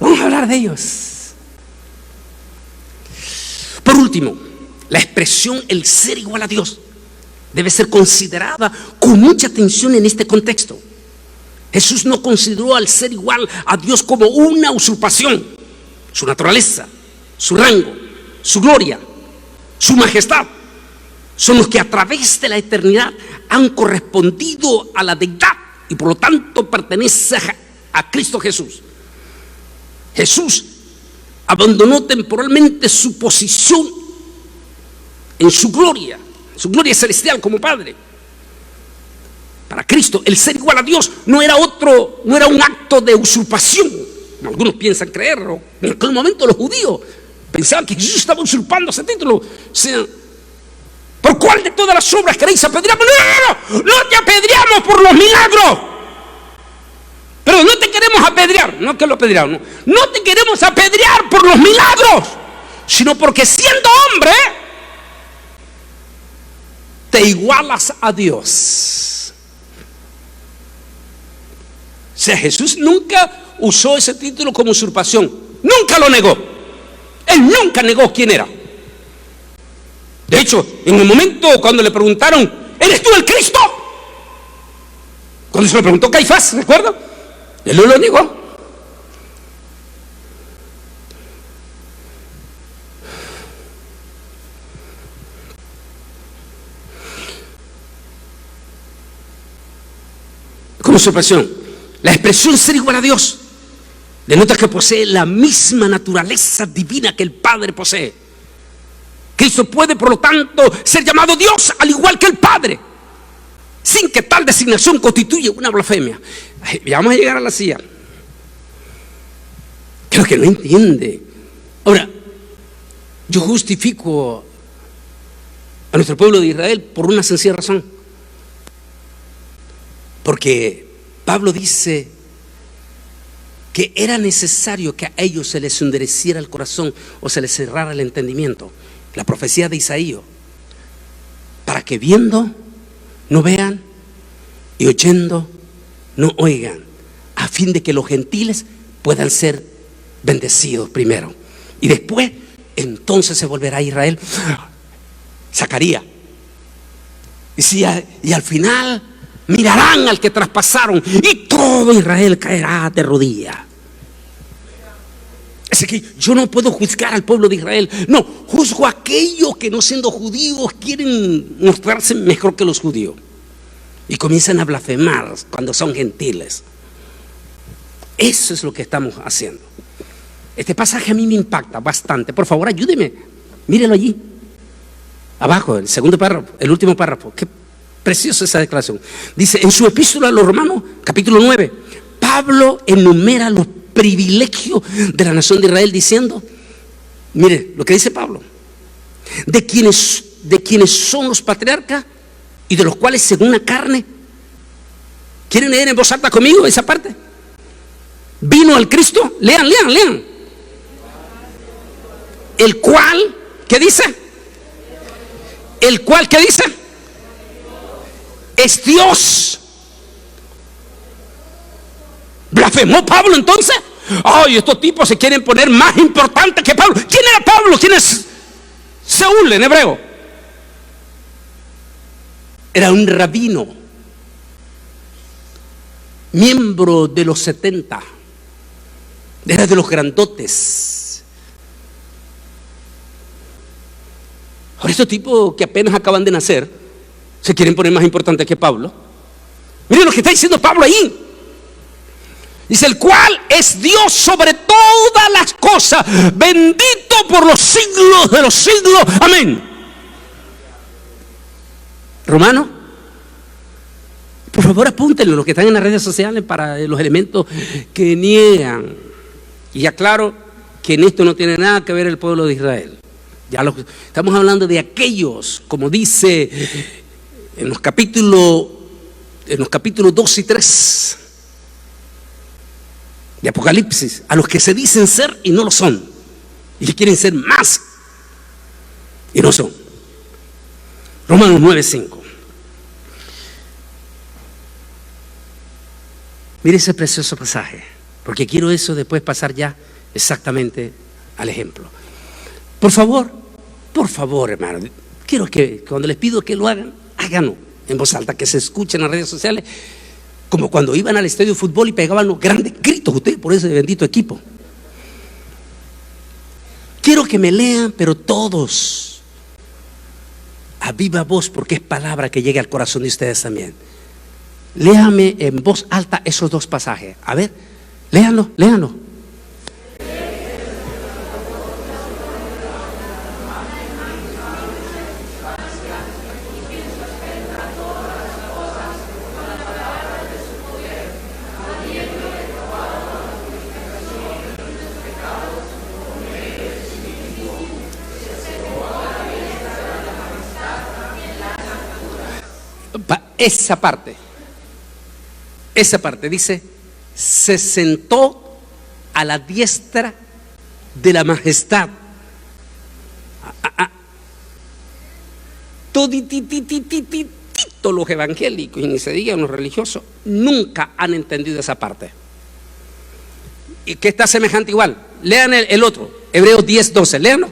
Vamos a hablar de ellos. Por último, la expresión el ser igual a Dios debe ser considerada con mucha atención en este contexto. Jesús no consideró al ser igual a Dios como una usurpación. Su naturaleza, su rango, su gloria, su majestad son los que a través de la eternidad han correspondido a la deidad y por lo tanto pertenece a Cristo Jesús. Jesús abandonó temporalmente su posición en su gloria celestial como Padre. Para Cristo, el ser igual a Dios no era un acto de usurpación. Algunos piensan creerlo. En aquel momento los judíos pensaban que Jesús estaba usurpando ese título. O sea, ¿por cuál de todas las obras queréis apedrearme? No te apedreamos por los milagros. Pero no te queremos apedrear, no que lo apedreamos, no te queremos apedrear por los milagros, sino porque siendo hombre te igualas a Dios. O sea, Jesús nunca usó ese título como usurpación, nunca lo negó. Él nunca negó quién era. De hecho, en el momento cuando le preguntaron: ¿eres tú el Cristo? Cuando se lo preguntó Caifás, ¿recuerda? Él no lo negó. Como usurpación, la expresión ser igual a Dios denota que posee la misma naturaleza divina que el Padre posee. Cristo puede, por lo tanto, ser llamado Dios al igual que el Padre, sin que tal designación constituya una blasfemia. Ya vamos a llegar a la silla. Creo que no entiende. Ahora, yo justifico a nuestro pueblo de Israel por una sencilla razón. Porque Pablo dice que era necesario que a ellos se les endureciera el corazón o se les cerrara el entendimiento. La profecía de Isaías, para que viendo no vean y oyendo no oigan, a fin de que los gentiles puedan ser bendecidos primero. Y después, entonces se volverá a Israel. Zacarías. Y al final mirarán al que traspasaron y todo Israel caerá de rodillas. Así que yo no puedo juzgar al pueblo de Israel. No, juzgo a aquellos que no siendo judíos quieren mostrarse mejor que los judíos. Y comienzan a blasfemar cuando son gentiles. Eso es lo que estamos haciendo. Este pasaje a mí me impacta bastante. Por favor, ayúdeme. Mírelo allí. Abajo, el segundo párrafo, el último párrafo. Qué preciosa esa declaración. Dice, en su epístola a los Romanos, capítulo 9, Pablo enumera los privilegios de la nación de Israel diciendo, mire lo que dice Pablo, de quienes son los patriarcas y de los cuales según la carne, ¿quieren leer en voz alta conmigo esa parte? Vino al Cristo, lean. El cual, ¿qué dice? El cual, ¿qué dice? Es Dios. ¿Blasfemó Pablo entonces? Ay, estos tipos se quieren poner más importantes que Pablo. ¿Quién era Pablo? ¿Quién es Saúl en hebreo? Era un rabino, miembro de los 70. Era de los grandotes. Ahora estos tipos que apenas acaban de nacer se quieren poner más importantes que Pablo. Miren lo que está diciendo Pablo ahí. Dice, el cual es Dios sobre todas las cosas, bendito por los siglos de los siglos. Amén. Romano, por favor apúntenlo, los que están en las redes sociales, para los elementos que niegan. Y aclaro que en esto no tiene nada que ver el pueblo de Israel. Estamos hablando de aquellos, como dice en los capítulos 2 y 3 de Apocalipsis, a los que se dicen ser y no lo son, y que quieren ser más y no son. Romanos 9:5. Mire ese precioso pasaje, porque quiero eso después pasar ya exactamente al ejemplo. Por favor, hermano, quiero que cuando les pido que lo hagan, háganlo en voz alta, que se escuche en las redes sociales, como cuando iban al estadio de fútbol y pegaban los grandes gritos ustedes por ese bendito equipo. Quiero que me lean, pero todos a viva voz, porque es palabra que llegue al corazón de ustedes también. Léame en voz alta esos dos pasajes. A ver, léanlo. Esa parte dice, se sentó a la diestra de la majestad. Todos los evangélicos, y ni se digan los religiosos, nunca han entendido esa parte. ¿Y qué está semejante igual? Lean el otro, Hebreos 10:12, léanlo.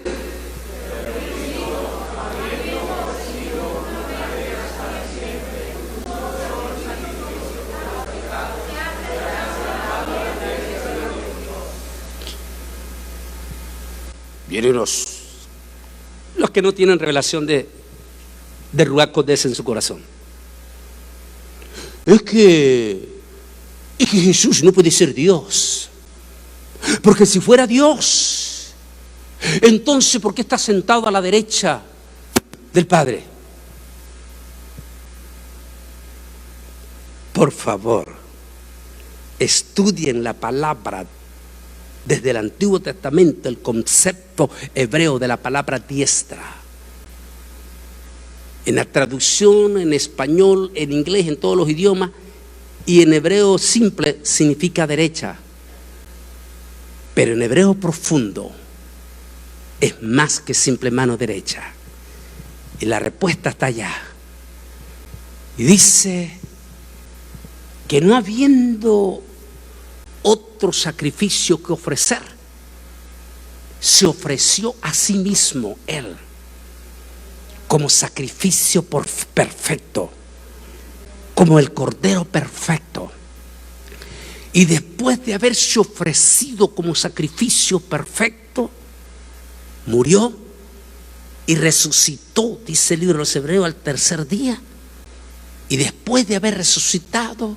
Vienen los que no tienen revelación de Ruach Kodesh en su corazón. Es que Jesús no puede ser Dios, porque si fuera Dios, entonces ¿por qué está sentado a la derecha del Padre? Por favor, estudien la palabra. Desde el Antiguo Testamento, el concepto hebreo de la palabra diestra. En la traducción, en español, en inglés, en todos los idiomas, y en hebreo simple significa derecha. Pero en hebreo profundo es más que simple mano derecha. Y la respuesta está allá. Y dice que no habiendo otro sacrificio que ofrecer, se ofreció a sí mismo Él como sacrificio perfecto, como el Cordero perfecto. Y después de haberse ofrecido como sacrificio perfecto, murió y resucitó, dice el libro de los Hebreos, al tercer día. Y después de haber resucitado,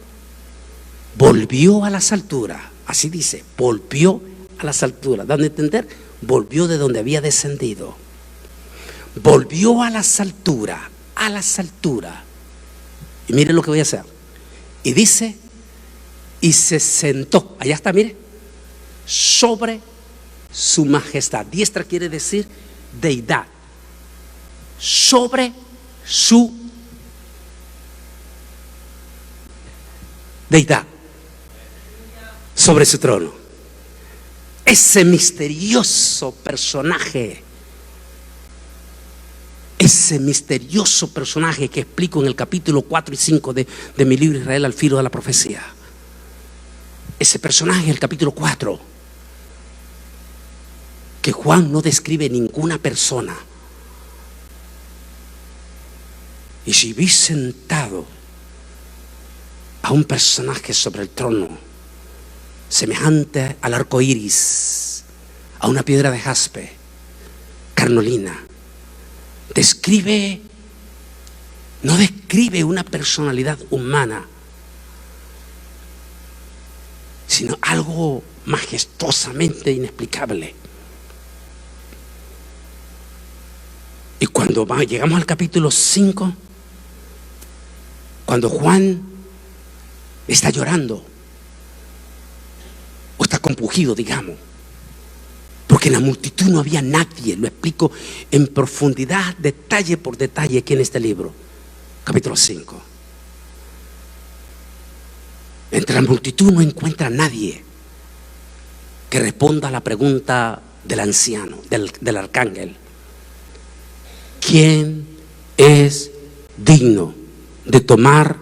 volvió a las alturas. Así dice, volvió a las alturas, dando a entender, volvió de donde había descendido. Volvió a las alturas, a las alturas. Y mire lo que voy a hacer. Y dice, y se sentó, allá está, mire, sobre su majestad. Diestra quiere decir deidad. Sobre su deidad, sobre su trono. Ese misterioso personaje, que explico en el capítulo 4 y 5 de mi libro Israel al filo de la profecía. Ese personaje, el capítulo 4, que Juan no describe ninguna persona. Y si vi sentado a un personaje sobre el trono, semejante al arco iris, a una piedra de jaspe, carnolina, no describe una personalidad humana, sino algo majestuosamente inexplicable. Y cuando llegamos al capítulo 5, cuando Juan está llorando o está compungido, digamos, porque en la multitud no había nadie, lo explico en profundidad, detalle por detalle aquí en este libro, capítulo 5. Entre la multitud no encuentra a nadie que responda a la pregunta del anciano, del arcángel: ¿quién es digno de tomar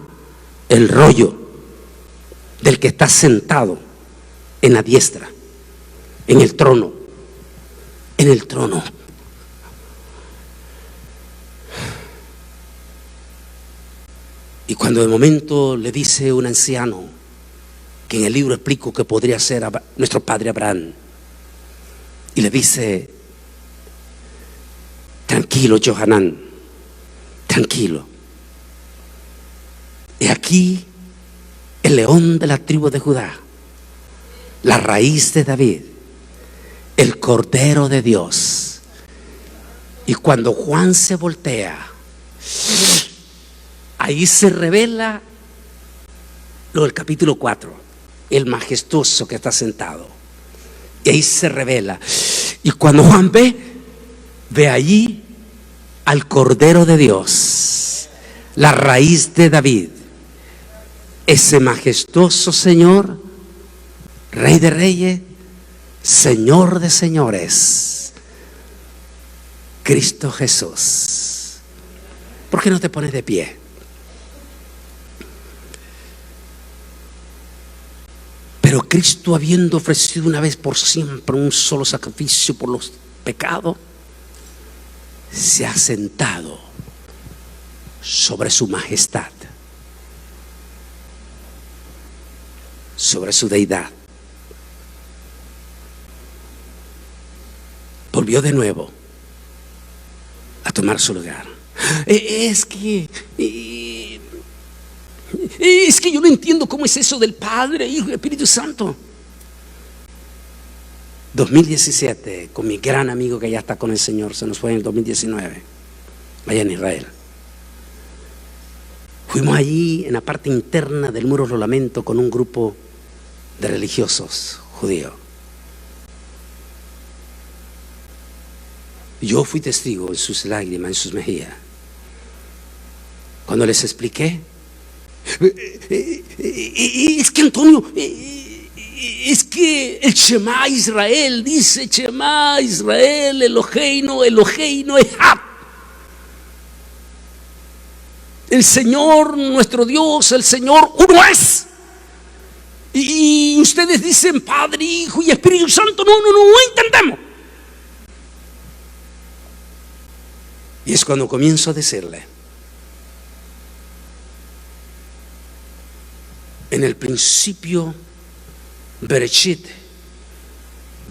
el rollo del que está sentado en la diestra, en el trono? En el trono. Y cuando de momento le dice un anciano, que en el libro explico que podría ser nuestro padre Abraham, y le dice: tranquilo, Johanán, tranquilo. Y aquí el león de la tribu de Judá, la raíz de David, el Cordero de Dios. Y cuando Juan se voltea, ahí se revela lo del capítulo 4, el majestuoso que está sentado. Y ahí se revela. Y cuando Juan ve allí al Cordero de Dios, la raíz de David, ese majestuoso Señor, Rey de Reyes, Señor de Señores, Cristo Jesús. ¿Por qué no te pones de pie? Pero Cristo, habiendo ofrecido una vez por siempre un solo sacrificio por los pecados, se ha sentado sobre su majestad, sobre su deidad. Volvió de nuevo a tomar su lugar. Es que yo no entiendo cómo es eso del Padre, Hijo y Espíritu Santo. 2017, con mi gran amigo que ya está con el Señor, se nos fue en el 2019, allá en Israel. Fuimos allí en la parte interna del Muro de los Lamentos con un grupo de religiosos judíos. Yo fui testigo en sus lágrimas, en sus mejillas, cuando les expliqué. Es que Antonio, es que el Shema Israel dice: Shema Israel, Eloheinu, Eloheinu Echad. El Señor, nuestro Dios, el Señor uno es. Y ustedes dicen Padre, Hijo y Espíritu Santo. No entendemos. Y es cuando comienzo a decirle: en el principio, Bereshit,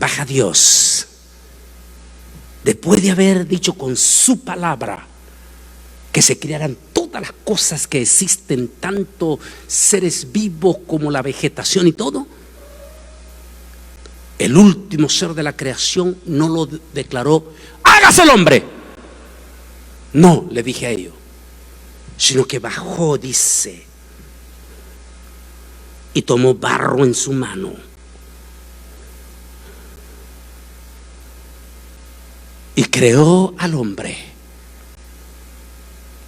baja Dios, después de haber dicho con su palabra que se crearan todas las cosas que existen, tanto seres vivos como la vegetación y todo, el último ser de la creación no lo declaró: hágase el hombre. No, le dije a ellos, sino que bajó, dice, y tomó barro en su mano y creó al hombre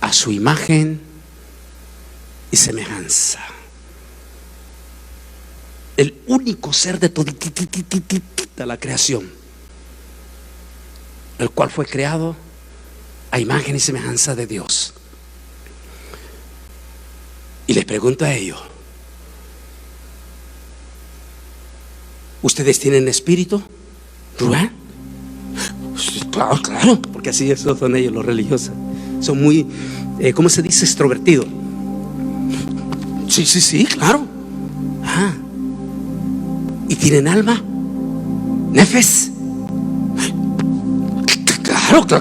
a su imagen y semejanza. El único ser de toda la creación, el cual fue creado a imagen y semejanza de Dios. Y les pregunto a ellos: ¿ustedes tienen espíritu, Rubén? Claro, porque así son ellos, los religiosos. Son muy, ¿cómo se dice? Extrovertidos. Sí, claro. ¿Y tienen alma? ¿Nefes?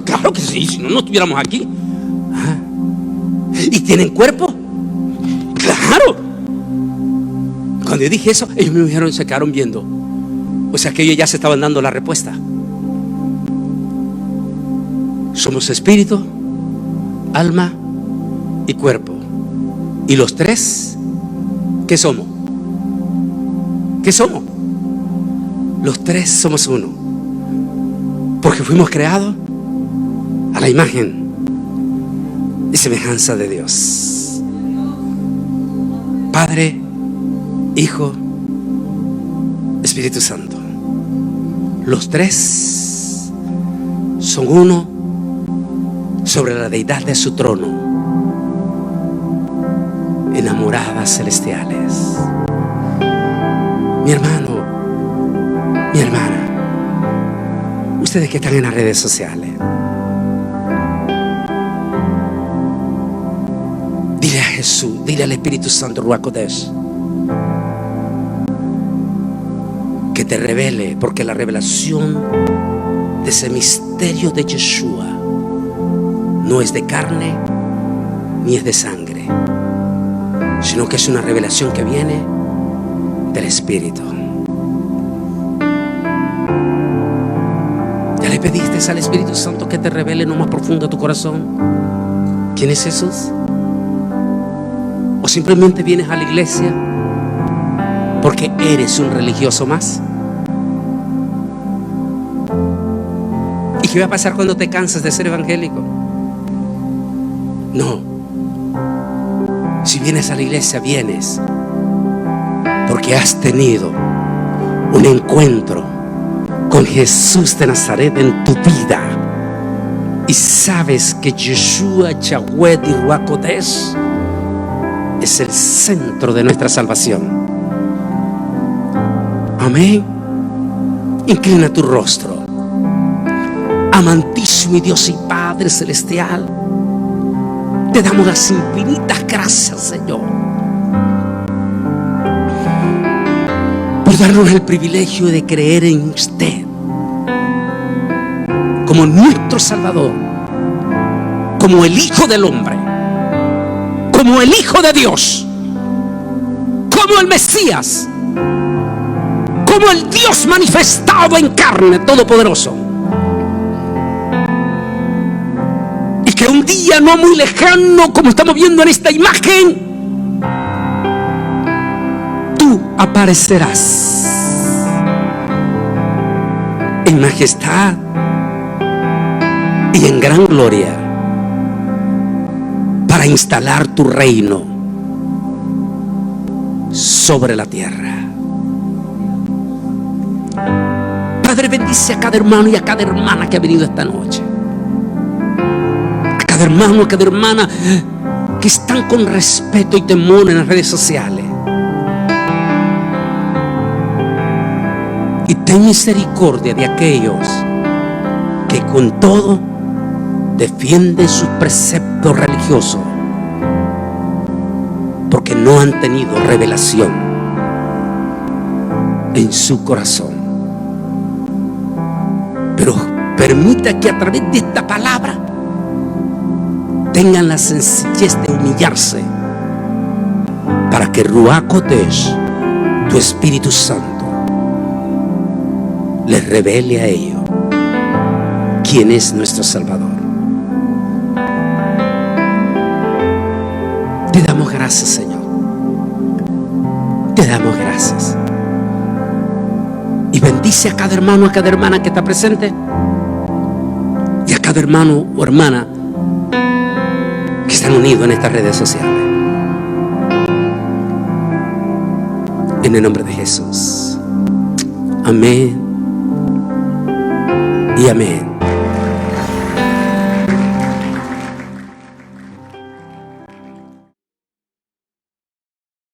Claro que sí, si no estuviéramos aquí. ¿Y tienen cuerpo? Claro. Cuando yo dije eso, ellos me dijeron, se quedaron viendo. O sea que ellos ya se estaban dando la respuesta. Somos espíritu, alma y cuerpo. Y los tres, ¿qué somos? ¿Qué somos? Los tres somos uno, porque fuimos creados a la imagen y semejanza de Dios. Padre, Hijo, Espíritu Santo. Los tres son uno sobre la deidad de su trono, enamoradas celestiales. Mi hermano, mi hermana, ustedes que están en las redes sociales, dile a Jesús, dile al Espíritu Santo, Ruach Kodesh, que te revele, porque la revelación de ese misterio de Yeshua no es de carne ni es de sangre, sino que es una revelación que viene del Espíritu. ¿Ya le pediste al Espíritu Santo que te revele en lo más profundo de tu corazón quién es Jesús? ¿O simplemente vienes a la iglesia porque eres un religioso más? ¿Y qué va a pasar cuando te cansas de ser evangélico? No. Si vienes a la iglesia, vienes porque has tenido un encuentro con Jesús de Nazaret en tu vida y sabes que Yeshua, Yahweh y Ruach Kodesh es el centro de nuestra salvación. Amén. Inclina tu rostro. Amantísimo y Dios y Padre celestial, te damos las infinitas gracias, Señor, por darnos el privilegio de creer en usted como nuestro Salvador, como el Hijo del Hombre, como el Hijo de Dios, como el Mesías, como el Dios manifestado en carne todopoderoso. Y que un día no muy lejano, como estamos viendo en esta imagen, tú aparecerás en majestad y en gran gloria para instalar tu reino sobre la tierra. Padre, bendice a cada hermano y a cada hermana que ha venido esta noche, a cada hermano, a cada hermana que están con respeto y temor en las redes sociales. Ten misericordia de aquellos que con todo defienden sus preceptos religiosos porque no han tenido revelación en su corazón. Pero permita que a través de esta palabra tengan la sencillez de humillarse para que Ruach Kodesh, tu Espíritu Santo, les revele a ellos quién es nuestro Salvador. Te damos gracias, Señor. Te damos gracias. Y bendice a cada hermano, a cada hermana que está presente, y a cada hermano o hermana que están unidos en estas redes sociales. En el nombre de Jesús. Amén y amén.